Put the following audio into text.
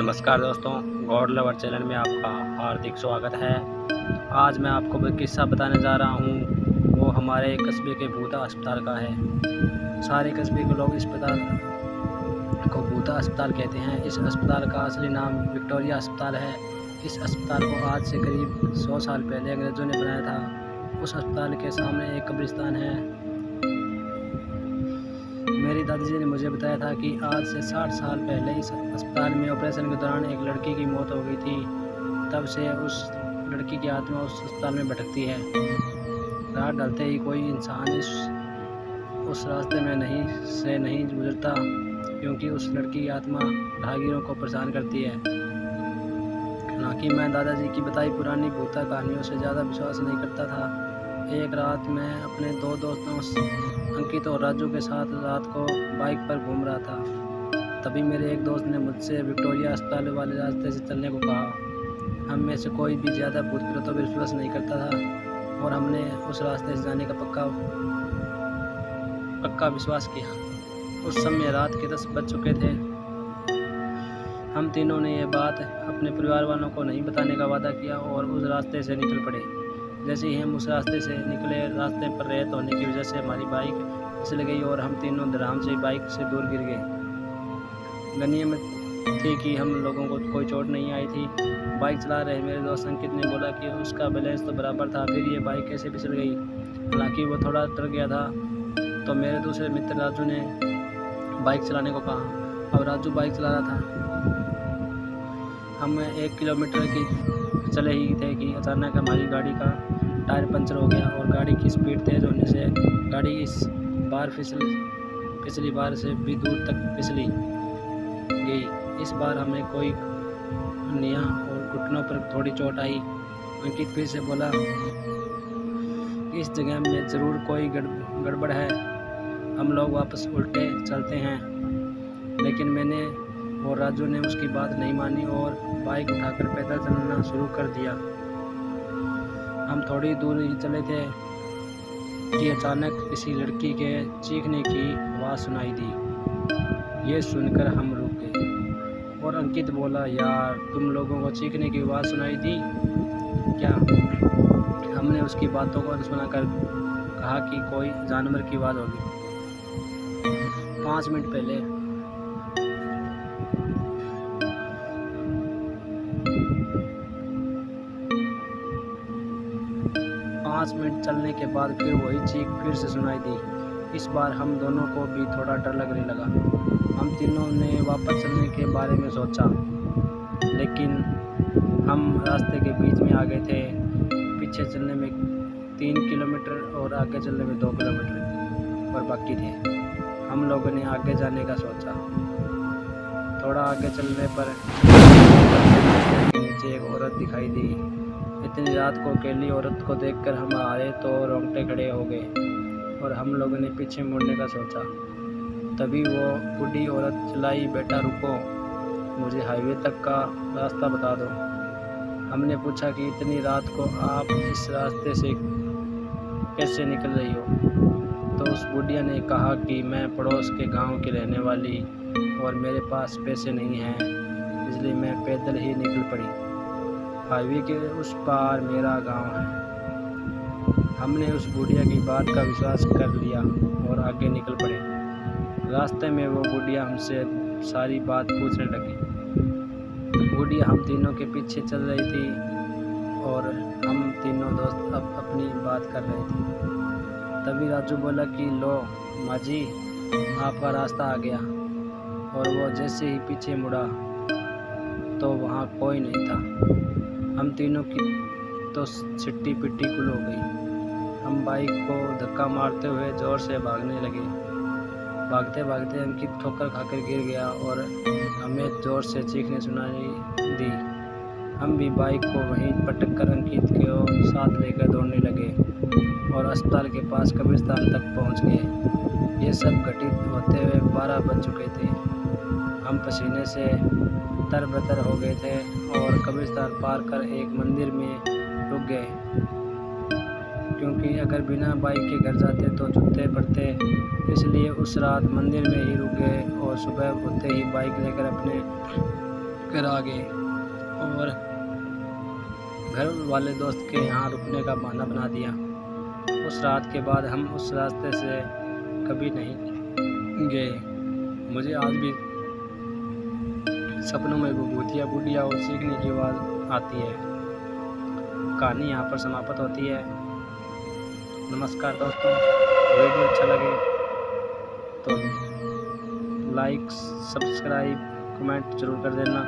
नमस्कार दोस्तों, God lover channel में आपका हार्दिक स्वागत है। आज मैं आपको एक किस्सा बताने जा रहा हूँ। वो हमारे कस्बे के भूता अस्पताल का है। सारे कस्बे के लोग इस अस्पताल को भूता अस्पताल कहते हैं। इस अस्पताल का असली नाम विक्टोरिया अस्पताल है। इस अस्पताल को आज से करीब 100 साल पहले अंग्रेज़ों ने बनाया था। उस अस्पताल के सामने एक कब्रिस्तान है। मेरी दादाजी ने मुझे बताया था कि आज से 60 साल पहले इस अस्पताल में ऑपरेशन के दौरान एक लड़की की मौत हो गई थी। तब से उस लड़की की आत्मा उस अस्पताल में भटकती है। रात ढलते ही कोई इंसान उस रास्ते में नहीं गुजरता, क्योंकि उस लड़की की आत्मा राहगीरों को परेशान करती है। हालांकि मैं दादाजी की बताई पुरानी भूता कहानियों से ज़्यादा विश्वास नहीं करता था। एक रात मैं अपने 2 दोस्तों अंकित और राजू के साथ रात को बाइक पर घूम रहा था। तभी मेरे एक दोस्त ने मुझसे विक्टोरिया अस्पताल वाले रास्ते से चलने को कहा। हम में से कोई भी ज़्यादा भूत प्रेतों पर विश्वास नहीं करता था और हमने उस रास्ते से जाने का पक्का विश्वास किया। उस समय रात के 10 बज चुके थे। हम तीनों ने ये बात अपने परिवार वालों को नहीं बताने का वादा किया और उस रास्ते से निकल पड़े। जैसे ही हम उस रास्ते से निकले, रास्ते पर रेत होने की वजह से हमारी बाइक फिसल गई और हम तीनों धड़ाम से बाइक से दूर गिर गए। गनीमत थी कि हम लोगों को कोई चोट नहीं आई थी। बाइक चला रहे मेरे दोस्त अंकित ने बोला कि उसका बैलेंस तो बराबर था, फिर ये बाइक कैसे फिसल गई। हालांकि वो थोड़ा डर गया था। तो मेरे दूसरे मित्र राजू ने बाइक चलाने को कहा। अब राजू बाइक चला रहा था। हम 1 किलोमीटर की चले ही थे कि अचानक हमारी गाड़ी का टायर पंचर हो गया और गाड़ी की स्पीड तेज़ होने से गाड़ी इस बार पिछली बार से भी दूर तक फिसली गई। इस बार हमें कोई निया और घुटनों पर थोड़ी चोट आई। अंकित फिर से बोला, इस जगह में ज़रूर कोई गड़बड़ है, हम लोग वापस उल्टे चलते हैं। लेकिन मैंने और राजू ने उसकी बात नहीं मानी और बाइक उठाकर पैदल चलना शुरू कर दिया। हम थोड़ी दूर ही चले थे कि अचानक किसी लड़की के चीखने की आवाज़ सुनाई दी। ये सुनकर हम रुक गए और अंकित बोला, यार तुम लोगों को चीखने की आवाज़ सुनाई दी क्या? हमने उसकी बातों को अनसुना कर कहा कि कोई जानवर की आवाज़ होगी। 5 मिनट पहले 5 मिनट चलने के बाद फिर वही चीख फिर से सुनाई दी। इस बार हम दोनों को भी थोड़ा डर लगने लगा। हम तीनों ने वापस चलने के बारे में सोचा, लेकिन हम रास्ते के बीच में आ गए थे। पीछे चलने में 3 किलोमीटर और आगे चलने में 2 किलोमीटर और बाकी थे। हम लोगों ने आगे जाने का सोचा। थोड़ा आगे चलने पर नीचे एक औरत दिखाई दी। इतनी रात को अकेली औरत को देखकर हमारे तो रोंगटे खड़े हो गए और हम लोगों ने पीछे मुड़ने का सोचा। तभी वो बूढ़ी औरत चिल्लाई, बेटा रुको, मुझे हाईवे तक का रास्ता बता दो। हमने पूछा कि इतनी रात को आप इस रास्ते से कैसे निकल रही हो? तो उस बुढ़िया ने कहा कि मैं पड़ोस के गांव की रहने वाली और मेरे पास पैसे नहीं हैं, इसलिए मैं पैदल ही निकल पड़ी। हाईवे के उस पार मेरा गांव है। हमने उस बुढ़िया की बात का विश्वास कर लिया और आगे निकल पड़े। रास्ते में वो बुढ़िया हमसे सारी बात पूछने लगी। बुढ़िया हम तीनों के पीछे चल रही थी और हम तीनों दोस्त अब अपनी बात कर रहे थे। तभी राजू बोला कि लो माँ जी, आपका रास्ता आ गया। और वो जैसे ही पीछे मुड़ा तो वहाँ कोई नहीं था। हम तीनों की तो छिट्टी पिट्टी गुल हो गई। हम बाइक को धक्का मारते हुए ज़ोर से भागने लगे। भागते भागते अंकित ठोकर खाकर गिर गया और हमें ज़ोर से चीखने सुनाई दी। हम भी बाइक को वहीं पटक कर अंकित को साथ लेकर दौड़ने लगे और अस्पताल के पास कब्रिस्तान तक पहुंच गए। ये सब घटित होते हुए 12 बज चुके थे। हम पसीने से तरबतर हो गए थे और कब्रिस्तान पार कर एक मंदिर में रुक गए, क्योंकि अगर बिना बाइक के घर जाते तो जूते पड़ते। इसलिए उस रात मंदिर में ही रुक गए और सुबह होते ही बाइक लेकर अपने कर आ गए और घर वाले दोस्त के यहाँ रुकने का बहाना बना दिया। उस रात के बाद हम उस रास्ते से कभी नहीं गए। मुझे आज भी सपनों में भूतिया बुढ़िया और सीखने की आवाज़ आती है। कहानी यहाँ पर समाप्त होती है। नमस्कार दोस्तों, वीडियो अच्छा लगे तो लाइक, सब्सक्राइब, कमेंट जरूर कर देना।